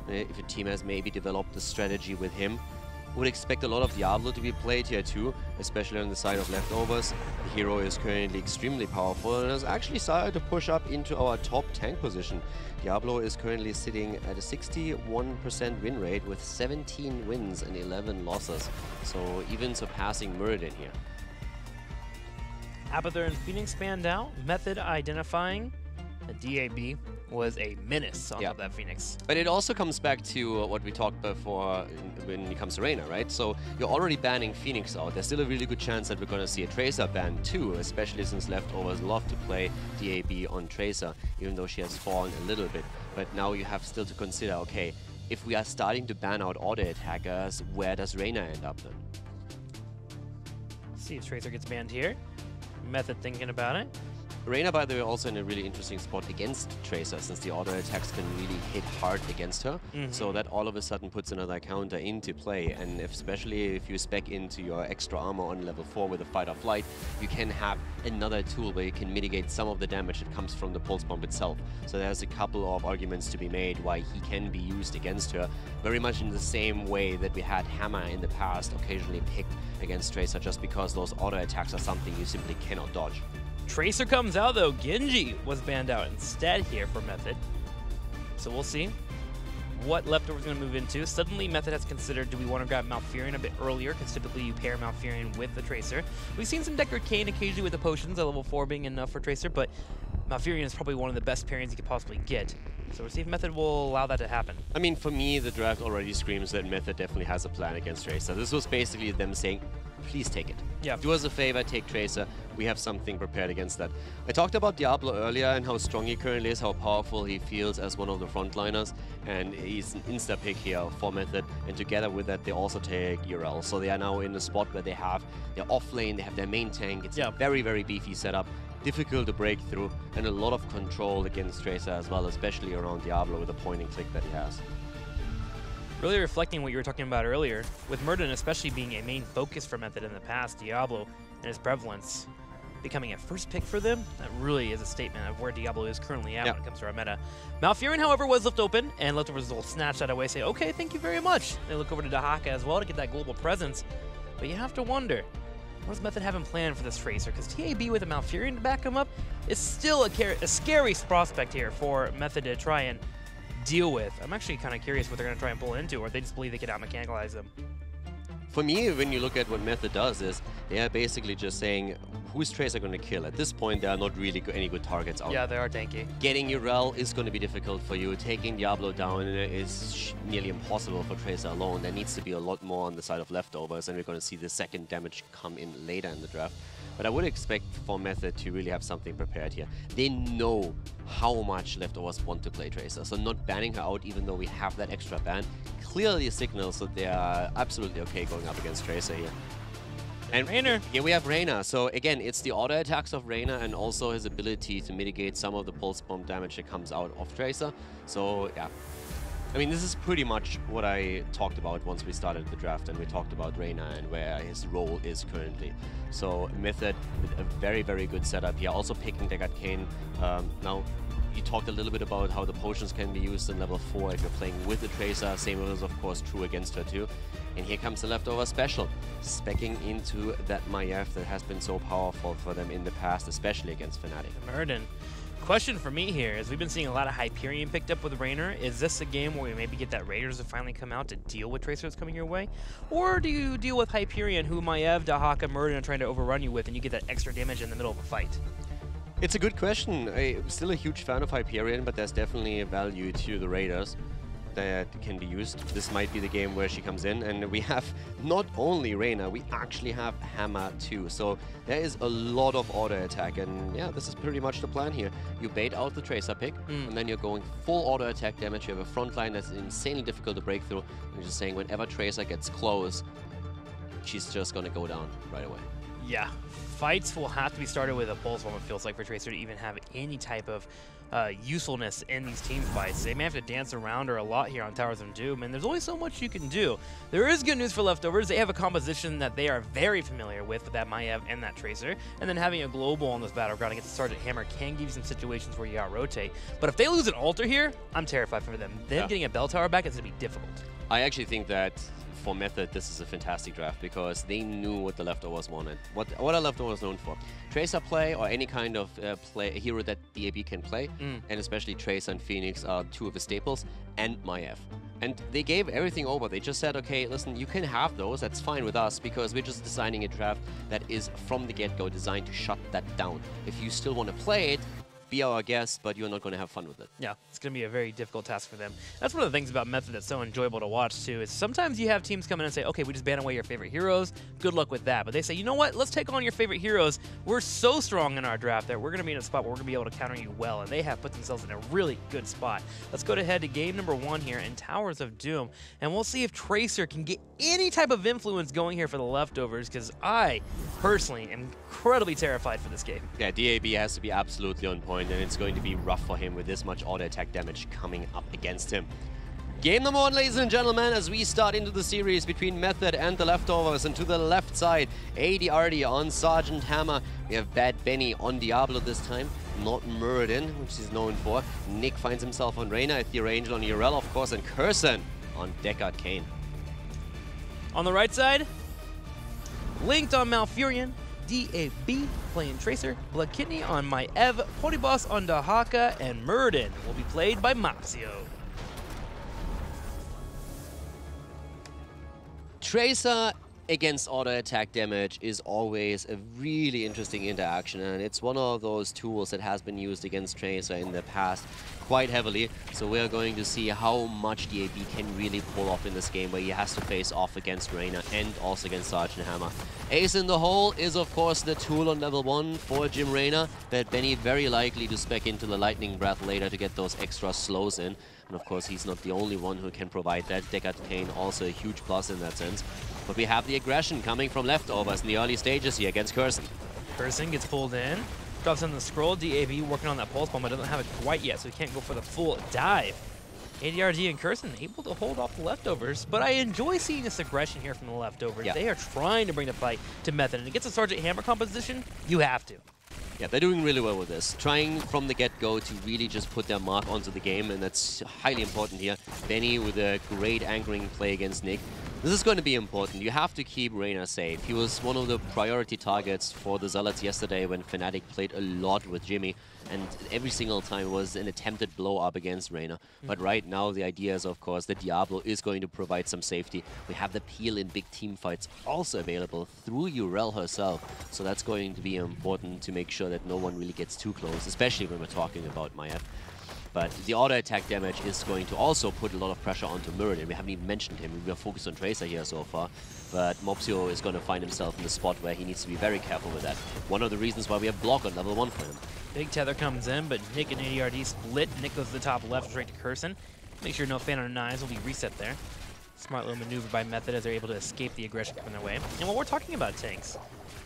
if a team has maybe developed a strategy with him. Would expect a lot of Diablo to be played here too, especially on the side of leftovers. The hero is currently extremely powerful and has actually started to push up into our top tank position. Diablo is currently sitting at a 61% win rate with 17 wins and 11 losses, so even surpassing Muradin here. Abathur and Phoenix fanned out. Method identifying. The DAB was a menace on top of that Phoenix. But it also comes back to what we talked before when it comes to Reyna, right? So you're already banning Phoenix out. There's still a really good chance that we're going to see a Tracer ban too, especially since leftovers love to play DAB on Tracer, even though she has fallen a little bit. But now you have still to consider, okay, if we are starting to ban out auto attackers, where does Reyna end up then? See if Tracer gets banned here. Method thinking about it. Reyna, by the way, also in a really interesting spot against Tracer, since the auto attacks can really hit hard against her. So that all of a sudden puts another counter into play. And especially if you spec into your extra armor on level 4 with a fight or flight, you can have another tool where you can mitigate some of the damage that comes from the pulse bomb itself. So there's a couple of arguments to be made why he can be used against her, very much in the same way that we had Hammer in the past occasionally picked against Tracer, just because those auto attacks are something you simply cannot dodge. Tracer comes out though. Genji was banned out instead here for Method. So we'll see what Leftover's going to move into. Suddenly Method has considered, do we want to grab Malfurion a bit earlier, because typically you pair Malfurion with the Tracer. We've seen some Deckard Cain occasionally with the potions, at level 4 being enough for Tracer, but Malfurion is probably one of the best pairings you could possibly get. So we'll see if Method will allow that to happen. I mean, for me, the draft already screams that Method definitely has a plan against Tracer. This was basically them saying, please take it. Yeah. Do us a favor, take Tracer. We have something prepared against that. I talked about Diablo earlier and how strong he currently is, how powerful he feels as one of the frontliners, and he's an insta-pick here for Method, and together with that, they also take Urel. So they are now in a spot where they have their off lane, they have their main tank. It's a very, very beefy setup, difficult to break through, and a lot of control against Tracer as well, especially around Diablo with the point and click that he has. Really reflecting what you were talking about earlier, with Muradin especially being a main focus for Method in the past, Diablo and his prevalence becoming a first pick for them, that really is a statement of where Diablo is currently at when it comes to our meta. Malfurion, however, was left open, and Leftovers will snatch that away, say, okay, thank you very much. They look over to Dahaka as well to get that global presence, but you have to wonder, what does Method have in plan for this Tracer? Because TAB with a Malfurion to back him up is still a scary prospect here for Method to try and deal with. I'm actually kind of curious what they're going to try and pull into, or they just believe they can out-mechanicalize them. For me, when you look at what Method does is, they are basically just saying, who's Tracer going to kill? At this point, there are not really any good targets out. Yeah, they are tanky. Getting Urel is going to be difficult for you. Taking Diablo down is nearly impossible for Tracer alone. There needs to be a lot more on the side of leftovers, and we're going to see the second damage come in later in the draft. But I would expect for Method to really have something prepared here. They know how much leftovers want to play Tracer, so not banning her out even though we have that extra ban clearly signals that they are absolutely okay going up against Tracer here. And Reyna. Here we have Reyna. So again, it's the auto attacks of Reyna and also his ability to mitigate some of the pulse bomb damage that comes out of Tracer. So yeah. I mean, this is pretty much what I talked about once we started the draft and we talked about Reyna and where his role is currently. So Method with a very, very good setup here. Also picking Deckard Cain. Now, you talked a little bit about how the potions can be used in level 4 if you're playing with the Tracer. Same is, of course, true against her too. And here comes the leftover special, specking into that Maiev that has been so powerful for them in the past, especially against Fnatic. Muradin. Question for me here is we've been seeing a lot of Hyperion picked up with Reyna. Is this a game where we maybe get that Raiders to finally come out to deal with Tracers coming your way? Or do you deal with Hyperion, who Maiev, Dahaka, Muradin are trying to overrun you with, and you get that extra damage in the middle of a fight? It's a good question. I'm still a huge fan of Hyperion, but there's definitely a value to the Raiders that can be used. This might be the game where she comes in, and we have not only Reyna, we actually have Hammer too. So there is a lot of auto attack, and yeah, this is pretty much the plan here. You bait out the Tracer pick, and then you're going full auto attack damage. You have a front line that's insanely difficult to break through. And you're just saying whenever Tracer gets close, she's just gonna go down right away. Yeah, fights will have to be started with a pulse bomb, it feels like, for Tracer to even have any type of usefulness in these team fights. They may have to dance around her a lot here on Towers of Doom, and there's only so much you can do. There is good news for Leftovers. They have a composition that they are very familiar with that Maiev and that Tracer, and then having a global on this battleground against the Sergeant Hammer can give you some situations where you out-rotate. But if they lose an altar here, I'm terrified for them. Them getting a bell tower back is going to be difficult. I actually think that for Method, this is a fantastic draft because they knew what the Leftovers wanted. What are Leftovers known for? Tracer play or any kind of hero that DAB can play, and especially Tracer and Phoenix are two of the staples, and Maiev. And they gave everything over. They just said, okay, listen, you can have those, that's fine with us, because we're just designing a draft that is from the get-go designed to shut that down. If you still want to play it, be our guest, but you're not going to have fun with it. Yeah, it's going to be a very difficult task for them. That's one of the things about Method that's so enjoyable to watch, too, is sometimes you have teams come in and say, okay, we just ban away your favorite heroes. Good luck with that. But they say, you know what? Let's take on your favorite heroes. We're so strong in our draft that we're going to be in a spot where we're going to be able to counter you well, and they have put themselves in a really good spot. Let's go ahead to game number 1 here in Towers of Doom, and we'll see if Tracer can get any type of influence going here for the Leftovers, because I, personally, am incredibly terrified for this game. Yeah, DAB has to be absolutely on point, and it's going to be rough for him with this much auto attack damage coming up against him. Game number 1, ladies and gentlemen, as we start into the series between Method and the Leftovers. And to the left side, ADRD on Sergeant Hammer. We have Bad Benny on Diablo this time, not Muradin, which he's known for. Nick finds himself on Reyna, Ethereal Angel on Urel, of course, and Curson on Deckard Cain. On the right side, Linked on Malfurion, DAB playing Tracer, Blood Kidney on Maiev, Polyboss on Dahaka, and Muradin will be played by Mopsio. Tracer against auto attack damage is always a really interesting interaction, and it's one of those tools that has been used against Tracer in the past quite heavily. So we're going to see how much DAB can really pull off in this game, where he has to face off against Reyna and also against Sergeant Hammer. Ace in the hole is of course the tool on level 1 for Jim Reyna, but Benny very likely to spec into the Lightning Breath later to get those extra slows in. And of course he's not the only one who can provide that. Deckard Cain also a huge plus in that sense. But we have the aggression coming from Leftovers in the early stages here against Curson. Curson gets pulled in, drops in the scroll. DAB working on that pulse bomb, but doesn't have it quite yet, so he can't go for the full dive. ADRD and Curson able to hold off the Leftovers, but I enjoy seeing this aggression here from the Leftovers. They are trying to bring the fight to Method, and against a Sergeant Hammer composition, you have to. Yeah, they're doing really well with this. Trying from the get-go to really just put their mark onto the game, and that's highly important here. Benny with a great anchoring play against Nick. This is going to be important. You have to keep Reyna safe. He was one of the priority targets for the Zealots yesterday when Fnatic played a lot with Jimmy, and every single time was an attempted blow-up against Reyna. But right now, the idea is, of course, that Diablo is going to provide some safety. We have the peel in big team fights also available through Urel herself, so that's going to be important to make sure that no one really gets too close, especially when we're talking about Maiev. But the auto attack damage is going to also put a lot of pressure onto Muradin. We haven't even mentioned him. We are focused on Tracer here so far. But Mopsio is going to find himself in the spot where he needs to be very careful with that. One of the reasons why we have block on level 1 for him. Big tether comes in, but Nick and ADRD split. Nick goes to the top left, straight to Curson. Make sure no Phantom Knives will be reset there. Smart little maneuver by Method as they're able to escape the aggression coming their way. And while we're talking about tanks,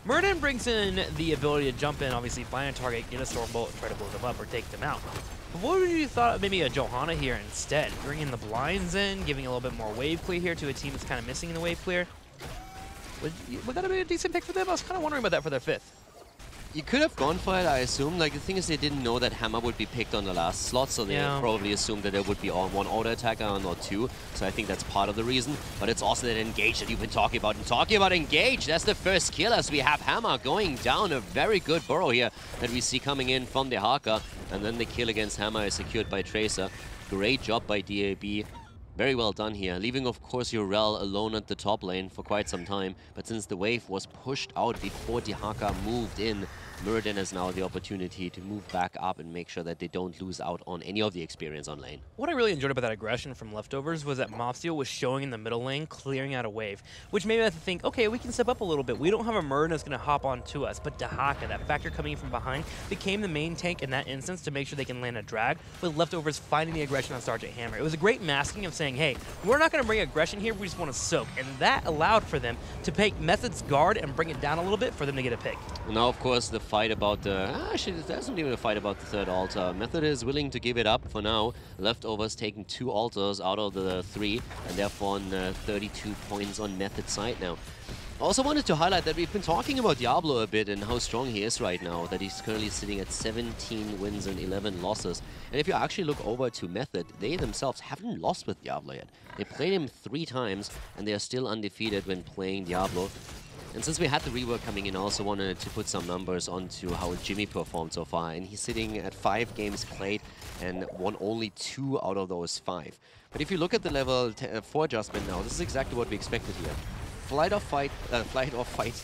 Muradin brings in the ability to jump in, obviously find a target, get a Stormbolt, and try to blow them up or take them out. But what would you thought of maybe a Johanna here instead? Bringing the blinds in, giving a little bit more wave clear here to a team that's kind of missing in the wave clear. Would that be a decent pick for them? I was kind of wondering about that for their 5th. You could have gone for it, I assume. Like, the thing is, they didn't know that Hammer would be picked on the last slot, so they probably assumed that there would be on one auto attacker and not 2. So I think that's part of the reason. But it's also that Engage that you've been talking about. And talking about Engage, that's the first kill as we have Hammer going down. A very good burrow here that we see coming in from the Haka. And then the kill against Hammer is secured by Tracer. Great job by DAB. Very well done here, leaving of course Urel alone at the top lane for quite some time, but since the wave was pushed out before Dahaka moved in, Muradin has now the opportunity to move back up and make sure that they don't lose out on any of the experience on lane. What I really enjoyed about that aggression from Leftovers was that Mopsio was showing in the middle lane, clearing out a wave, which made me have to think, okay, we can step up a little bit. We don't have a Muradin that's going to hop on to us, but Dahaka, that factor coming in from behind, became the main tank in that instance to make sure they can land a drag, with Leftovers finding the aggression on Sergeant Hammer. It was a great masking of saying, hey, we're not going to bring aggression here, we just want to soak, and that allowed for them to take Method's guard and bring it down a little bit for them to get a pick. Now, of course, the fight about the... Actually, there's not even a fight about the third altar. Method is willing to give it up for now. Leftovers taking 2 altars out of the 3, and therefore on 32 points on Method's side now. I also wanted to highlight that we've been talking about Diablo a bit and how strong he is right now, that he's currently sitting at 17 wins and 11 losses. And if you actually look over to Method, they themselves haven't lost with Diablo yet. They played him 3 times, and they are still undefeated when playing Diablo. And since we had the rework coming in, I also wanted to put some numbers onto how Jimmy performed so far. And he's sitting at 5 games played and won only 2 out of those 5. But if you look at the level 4 adjustment now, this is exactly what we expected here. Flight or fight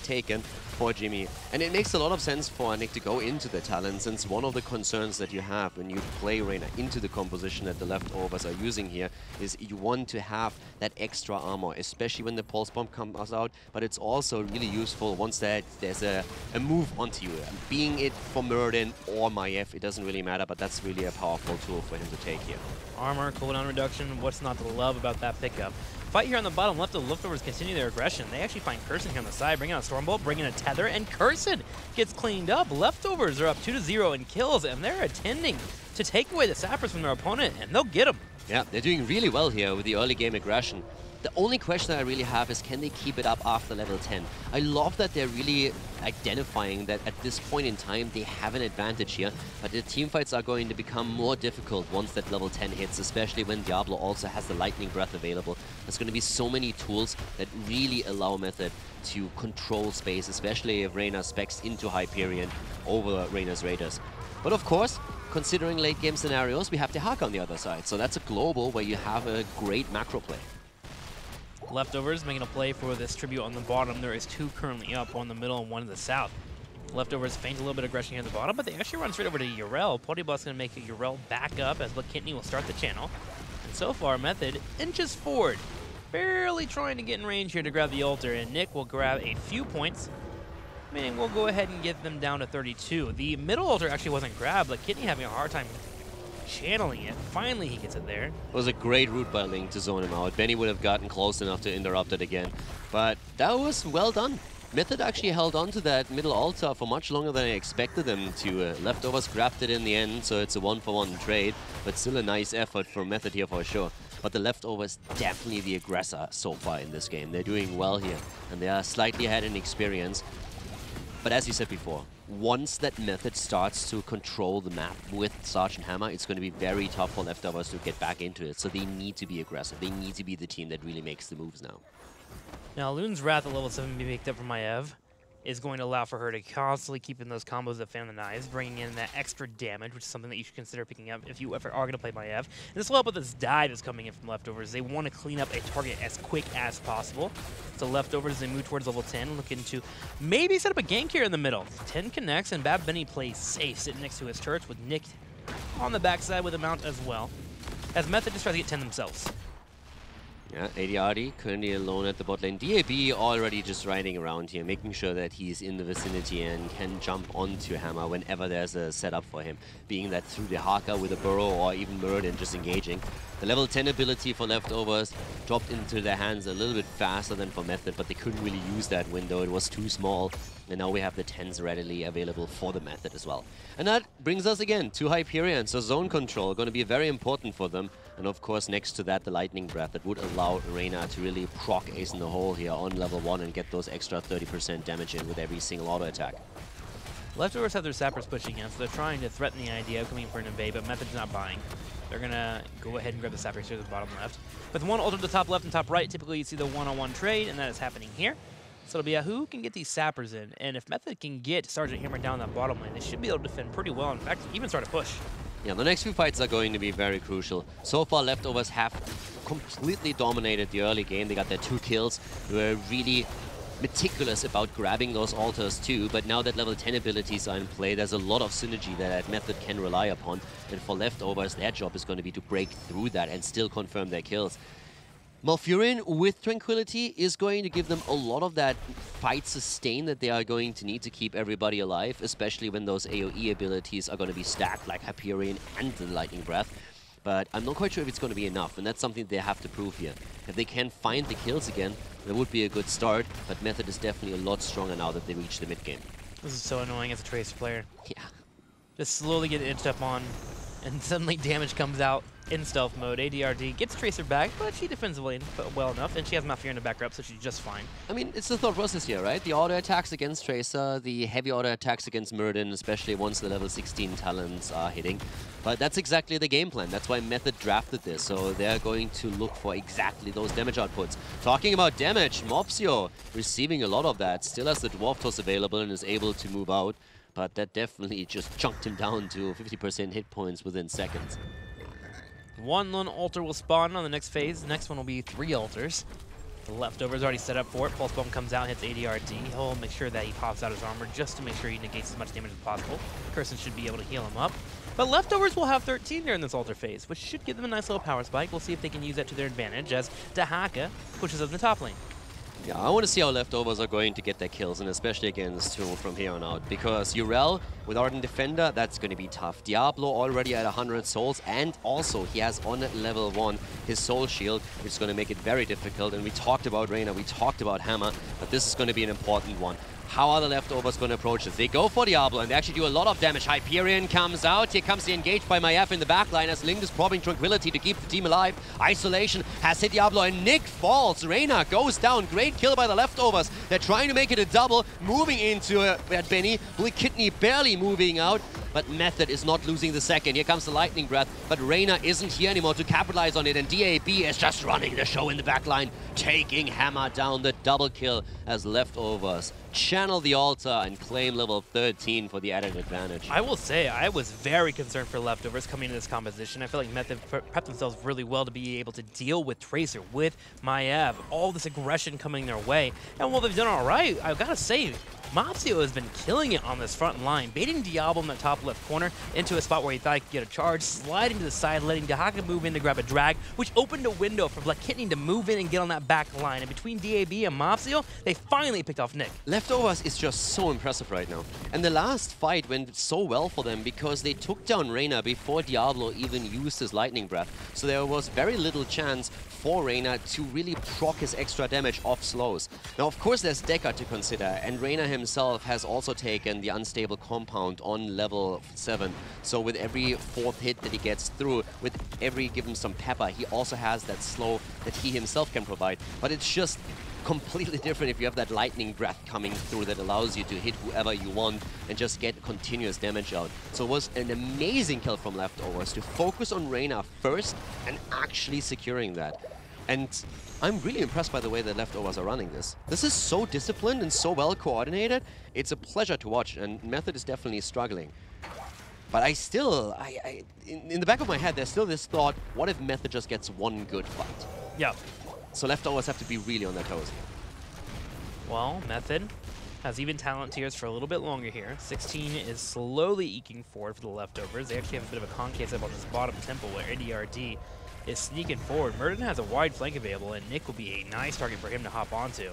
taken for Jimmy. And it makes a lot of sense for Nick to go into the talent, since one of the concerns that you have when you play Reyna into the composition that the leftovers are using here is you want to have that extra armor, especially when the pulse bomb comes out, but it's also really useful once there's a move onto you. Being it for Murden or Maiev, it doesn't really matter, but that's really a powerful tool for him to take here. Armor, cooldown reduction, what's not to love about that pickup? Fight here on the bottom left, the leftovers continue their aggression. They actually find Curson here on the side, bringing out a Stormbolt, bringing a Tether, and Curson gets cleaned up. Leftovers are up 2-0 in kills, and they're attending to take away the sappers from their opponent, and they'll get them. Yeah, they're doing really well here with the early game aggression. The only question that I really have is, can they keep it up after level 10? I love that they're really identifying that at this point in time they have an advantage here, but the teamfights are going to become more difficult once that level 10 hits, especially when Diablo also has the Lightning Breath available. There's going to be so many tools that really allow Method to control space, especially if Reyna specs into Hyperion over Reyna's Raiders. But of course, considering late game scenarios, we have the Haka on the other side, so that's a global where you have a great macro play. Leftovers making a play for this tribute on the bottom. There is 2 currently up, 1 in the middle and 1 in the south. Leftovers feigns a little bit of aggression here at the bottom, but they actually run straight over to Yrel. Potibus going to make Yrel back up as Kidney will start the channel. And so far, Method inches forward, barely trying to get in range here to grab the altar, and Nick will grab a few points, meaning we'll go ahead and get them down to 32. The middle altar actually wasn't grabbed, but Kidney having a hard time channeling it. Finally, he gets it there. It was a great route by Link to zone him out. Benny would have gotten close enough to interrupt it again, but that was well done. Method actually held on to that middle altar for much longer than I expected them to. Leftovers grabbed it in the end, so it's a 1-for-1 trade, but still a nice effort from Method here for sure. But the Leftovers definitely the aggressor so far in this game. They're doing well here, and they are slightly ahead in experience. But as you said before, once that Method starts to control the map with Sergeant Hammer, it's going to be very tough for Leftovers to get back into it. So they need to be aggressive. They need to be the team that really makes the moves now. Now, Loon's Wrath at level 7 being picked up from Maiev is going to allow for her to constantly keep in those combos that fan the knives, bringing in that extra damage, which is something that you should consider picking up if you ever are going to play Maiev. And this will help with this dive that's coming in from Leftovers. They want to clean up a target as quick as possible. So Leftovers, they move towards level 10, looking to maybe set up a gank here in the middle. 10 connects, and Bad Benny plays safe, sitting next to his turrets with Nick on the backside with a mount as well, as Method just tries to get 10 themselves. Yeah, ADRD currently alone at the bot lane. DAB already just riding around here, making sure that he's in the vicinity and can jump onto Hammer whenever there's a setup for him. Being that through the Haka with a Burrow or even Murden just engaging. The level 10 ability for Leftovers dropped into their hands a little bit faster than for Method, but they couldn't really use that window. It was too small. And now we have the 10s readily available for the Method as well. And that brings us again to Hyperion. So zone control going to be very important for them. And of course, next to that, the Lightning Breath that would allow Reyna to really proc Ace in the hole here on level 1 and get those extra 30% damage in with every single auto attack. Leftovers have their sappers pushing in, so they're trying to threaten the idea of coming for an invade, but Method's not buying. They're going to go ahead and grab the sappers here at the bottom left. With one ult to the top left and top right, typically you see the one-on-one trade, and that is happening here. So it'll be a who can get these sappers in, and if Method can get Sergeant Hammer down that bottom lane, they should be able to defend pretty well. In fact, even start a push. Yeah, the next few fights are going to be very crucial. So far, Leftovers have completely dominated the early game. They got their 2 kills. They were really meticulous about grabbing those altars too, but now that level 10 abilities are in play, there's a lot of synergy that Method can rely upon. And for Leftovers, their job is going to be to break through that and still confirm their kills. Malfurion with Tranquility is going to give them a lot of that fight sustain that they are going to need to keep everybody alive, especially when those AoE abilities are going to be stacked like Hyperion and the Lightning Breath. But I'm not quite sure if it's going to be enough, and that's something they have to prove here. If they can find the kills again, that would be a good start, but Method is definitely a lot stronger now that they reach the mid-game. This is so annoying as a Tracer player. Yeah. Just slowly get inched up on, and suddenly damage comes out in stealth mode. ADRD gets Tracer back, but she defends well enough, and she has Mafia in the back up, so she's just fine. I mean, it's the thought process here, right? The auto attacks against Tracer, the heavy auto attacks against Murden, especially once the level 16 talents are hitting. But that's exactly the game plan. That's why Method drafted this, so they're going to look for exactly those damage outputs. Talking about damage, Mopsio receiving a lot of that, still has the Dwarf Toss available and is able to move out. But that definitely just chunked him down to 50% hit points within seconds. One lone altar will spawn on the next phase. The next one will be 3 altars. The leftover's already set up for it. Pulse Bomb comes out, hits ADRD. He'll make sure that he pops out his armor just to make sure he negates as much damage as possible. Curson should be able to heal him up. But leftovers will have 13 during this altar phase, which should give them a nice little power spike. We'll see if they can use that to their advantage as Dahaka pushes up the top lane. Yeah, I want to see how leftovers are going to get their kills, and especially against Tool from here on out. Because Urel with Ardent Defender, that's going to be tough. Diablo already at 100 souls, and also he has on level 1 his soul shield, which is going to make it very difficult. And we talked about Reyna, we talked about Hammer, but this is going to be an important one. How are the leftovers going to approach this? They go for Diablo, and they actually do a lot of damage. Hyperion comes out. Here comes the engage by Mayef in the backline as Link is probing Tranquility to keep the team alive. Isolation has hit Diablo, and Nick falls. Reyna goes down. Great kill by the leftovers. They're trying to make it a double, moving into at Benny. Blue Kidney barely moving out, but Method is not losing the second. Here comes the Lightning Breath, but Reyna isn't here anymore to capitalize on it, and DAB is just running the show in the backline, taking Hammer down. The double kill as leftovers channel the altar and claim level 13 for the added advantage. I will say, I was very concerned for leftovers coming into this composition. I feel like Method prepped themselves really well to be able to deal with Tracer, with Maiev, all this aggression coming their way. And while they've done all right, I've got to say, Mopsio has been killing it on this front line, baiting Diablo in the top left corner into a spot where he thought he could get a charge, sliding to the side, letting Dahaka move in to grab a drag, which opened a window for Black Kidney to move in and get on that back line. And between DAB and Mopsio, they finally picked off Nick. Leftovers is just so impressive right now. And the last fight went so well for them because they took down Reyna before Diablo even used his Lightning Breath. So there was very little chance for Reyna to really proc his extra damage off slows. Now, of course, there's Deckard to consider, and Reyna himself has also taken the unstable compound on level 7. So with every 4th hit that he gets through, with every give him some pepper, he also has that slow that he himself can provide. But it's just completely different if you have that Lightning Breath coming through that allows you to hit whoever you want and just get continuous damage out. So it was an amazing kill from leftovers to focus on Reyna first and actually securing that. And I'm really impressed by the way that leftovers are running this. This is so disciplined and so well coordinated. It's a pleasure to watch, and Method is definitely struggling. But I still, in the back of my head, there's still this thought, what if Method just gets one good fight? Yeah. So leftovers have to be really on their toes. Well, Method has even talent tiers for a little bit longer here. 16 is slowly eking forward for the leftovers. They actually have a bit of a concave up on this bottom temple where ADRD is sneaking forward. Murden has a wide flank available, and Nick will be a nice target for him to hop onto.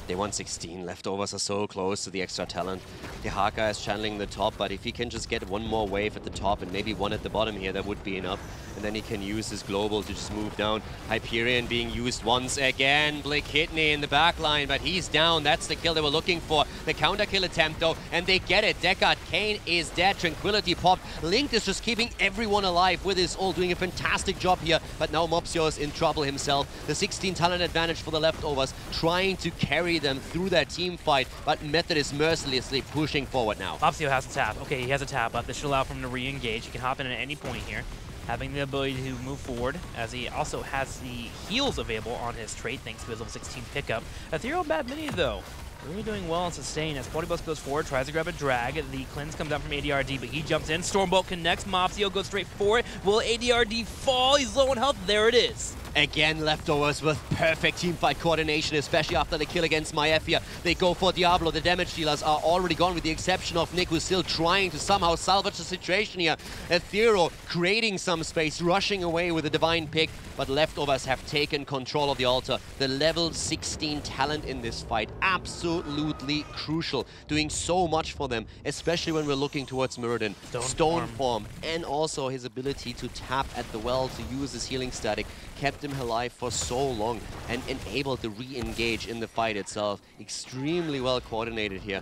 They won 16. Leftovers are so close to the extra talent. Dahaka is channeling the top, but if he can just get one more wave at the top and maybe one at the bottom here, that would be enough. And then he can use his global to just move down. Hyperion being used once again. Blake Kidney in the back line, but he's down. That's the kill they were looking for. The counter kill attempt, though, and they get it. Deckard, Kane is dead. Tranquility popped. Link is just keeping everyone alive with his ult, doing a fantastic job here. But now Mopsio is in trouble himself. The 16 talent advantage for the leftovers, trying to carry them through that team fight, but Method is mercilessly pushing forward now. Mopsio has a tap. Okay, he has a tap up. This should allow for him to re-engage. He can hop in at any point here, having the ability to move forward, as he also has the heals available on his trait thanks to his level 16 pickup. Ethereal Bad Mini, though, really doing well on sustain as Polybus goes forward, tries to grab a drag. The cleanse comes out from ADRD, but he jumps in. Stormbolt connects. Mopsio goes straight for it. Will ADRD fall? He's low on health. There it is. Again, leftovers with perfect teamfight coordination, especially after the kill against Maefia. They go for Diablo. The damage dealers are already gone, with the exception of Nick, who's still trying to somehow salvage the situation here. Ethereal creating some space, rushing away with a divine pick, but leftovers have taken control of the altar. The level 16 talent in this fight, absolutely crucial, doing so much for them, especially when we're looking towards Murden. Stone form, and also his ability to tap at the well to use his healing static, kept him alive for so long and enabled to re-engage in the fight itself. Extremely well coordinated here.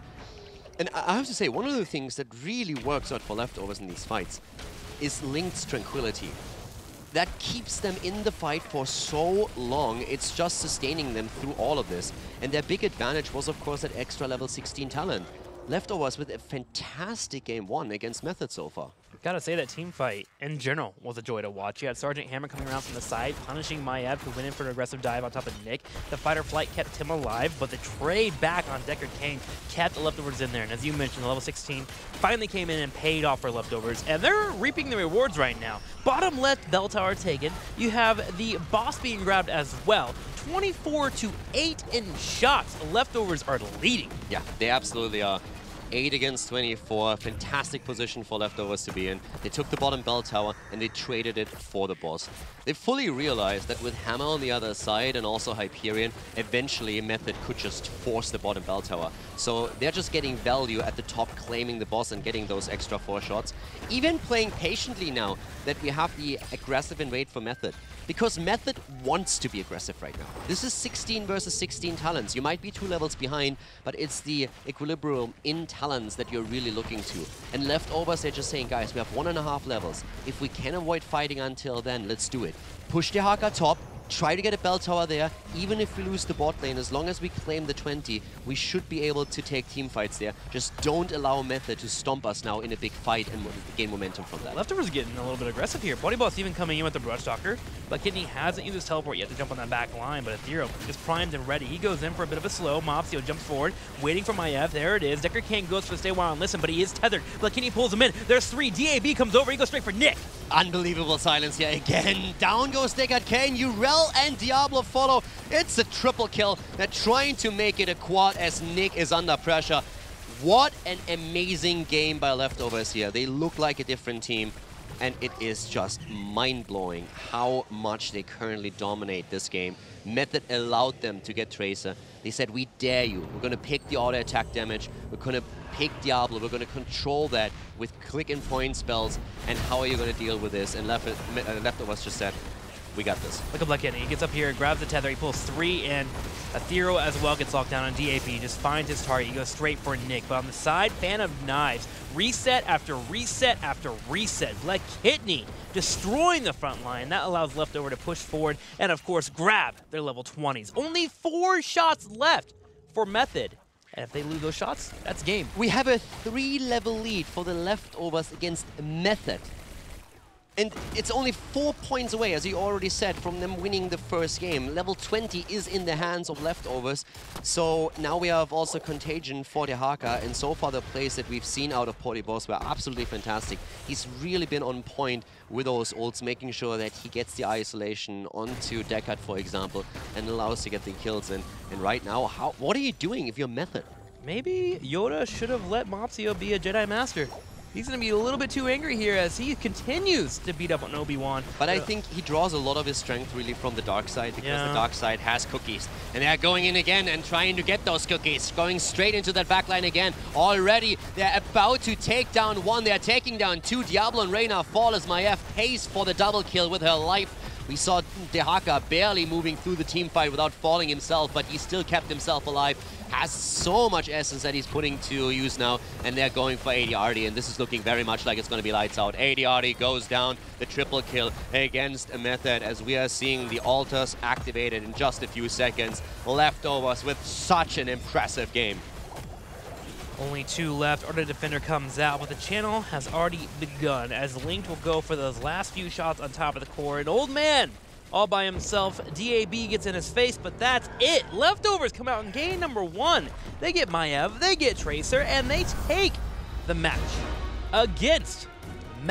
And I have to say, one of the things that really works out for Leftovers in these fights is Link's tranquility. That keeps them in the fight for so long. It's just sustaining them through all of this. And their big advantage was, of course, that extra level 16 talent. Leftovers with a fantastic game 1 against Method so far. Gotta say that team fight in general was a joy to watch. You had Sergeant Hammer coming around from the side, punishing Maiev, who went in for an aggressive dive on top of Nick. The fighter flight kept him alive, but the trade back on Deckard Cain kept the Leftovers in there. And as you mentioned, the level 16 finally came in and paid off for Leftovers, and they're reaping the rewards right now. Bottom left bell tower taken. You have the boss being grabbed as well. 24-8 in shots. Leftovers are leading. Yeah, they absolutely are. 8 against 24, fantastic position for Leftovers to be in. They took the bottom bell tower and they traded it for the boss. They fully realized that with Hammer on the other side and also Hyperion, eventually Method could just force the bottom bell tower. So they're just getting value at the top, claiming the boss and getting those extra 4 shots. Even playing patiently now that we have the aggressive invade for Method. Because Method wants to be aggressive right now. This is 16 versus 16 talents. You might be 2 levels behind, but it's the equilibrium in talents that you're really looking to. And Leftovers, they're just saying, guys, we have 1.5 levels. If we can avoid fighting until then, let's do it. Push the Haka top, try to get a bell tower there. Even if we lose the bot lane, as long as we claim the 20, we should be able to take team fights there. Just don't allow Method to stomp us now in a big fight and gain momentum from that. Leftovers getting a little bit aggressive here. Body Boss even coming in with the Brush Stalker, but Kidney hasn't used his teleport yet to jump on that back line, but Ethereal is primed and ready. He goes in for a bit of a slow. Mopsio jumps forward, waiting for Maiev. There it is. Deckard Cain goes for the stay while and listen, but he is tethered. But Kidney pulls him in. There's 3. DAB comes over. He goes straight for Nick. Unbelievable silence here again. Down goes Deckard Cain. Urel and Diablo follow. It's a triple kill. They're trying to make it a quad as Nick is under pressure. What an amazing game by Leftovers here. They look like a different team. And it is just mind-blowing how much they currently dominate this game. Method allowed them to get Tracer. They said, we dare you. We're going to pick the auto attack damage. We're going to pick Diablo. We're going to control that with click and point spells. And how are you going to deal with this? And Leftovers just said, we got this. Look at Black Kidney. He gets up here, grabs the tether, he pulls 3 in. Ethereal as well gets locked down on DAP. He just finds his target. He goes straight for Nick. But on the side, Fan of Knives. Reset after reset after reset. Black Kidney destroying the front line. That allows Leftover to push forward and, of course, grab their level 20s. Only 4 shots left for Method. And if they lose those shots, that's game. We have a 3-level lead for the Leftovers against Method. And it's only 4 points away, as you already said, from them winning the first game. Level 20 is in the hands of Leftovers. So now we have also Contagion for the Haka. And so far the plays that we've seen out of Boss were absolutely fantastic. He's really been on point with those ults, making sure that he gets the isolation onto Deckard, for example, and allows to get the kills in. And right now, what are you doing if you're Method? Maybe Yoda should have let Mopsio be a Jedi Master. He's going to be a little bit too angry here as he continues to beat up on Obi-Wan. But I think he draws a lot of his strength really from the dark side, because the dark side has cookies. And they're going in again and trying to get those cookies. Going straight into that backline again. Already, they're about to take down 1. They're taking down 2. Diablo and Reyna fall as Maiev pays for the double kill with her life. We saw Dehaka barely moving through the team fight without falling himself, but he still kept himself alive. Has so much essence that he's putting to use now, and they're going for ADRD, and this is looking very much like it's going to be lights out. ADRD goes down, the triple kill against a Method, as we are seeing the altars activated in just a few seconds. Leftovers with such an impressive game. Only 2 left. Order Defender comes out, but the channel has already begun as Linked will go for those last few shots on top of the core. An old man all by himself. DAB gets in his face, but that's it. Leftovers come out in game number 1. They get Maiev, they get Tracer, and they take the match against